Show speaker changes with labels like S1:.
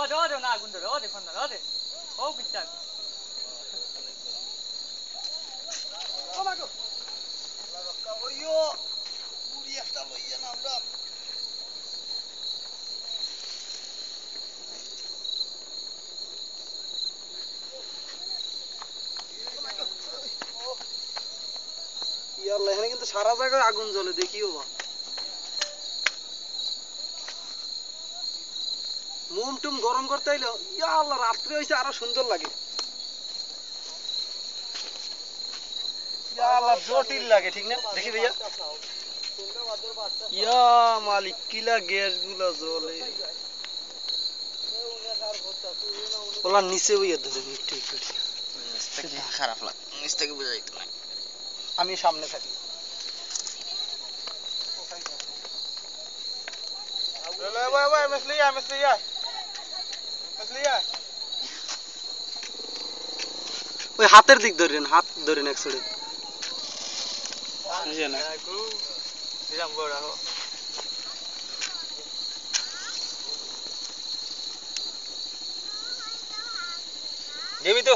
S1: অদে না আগুন ধরে অদে ফোন ধরে অদে ও পিচ্চা ও মাগো আল্লাহ রক্ষা করিও পুরি একটা লইয়া না আমরা ইয়াল্লা এখানে কিন্তু সারা জায়গায় আগুন জ্বলে দেখিও বা মোম টুম গরম করতে হইলো ইয়া আল্লাহ রাত্রে হইছে আরো সুন্দর লাগে ইয়া আল্লাহ জটিল লাগে ঠিক না দেখি ভাইয়া ইয়া মালিক কিলা গ্যাস গুলা জ্বলে ওলা নিচে হইয়া ধরে একটু একটু খারাপ লাগে নিচ থেকে বোঝা যাইতো না আমি সামনে থাকি ওই হাতের দিক ধরেন হাত ধরেন এক সাইডে দেবি তো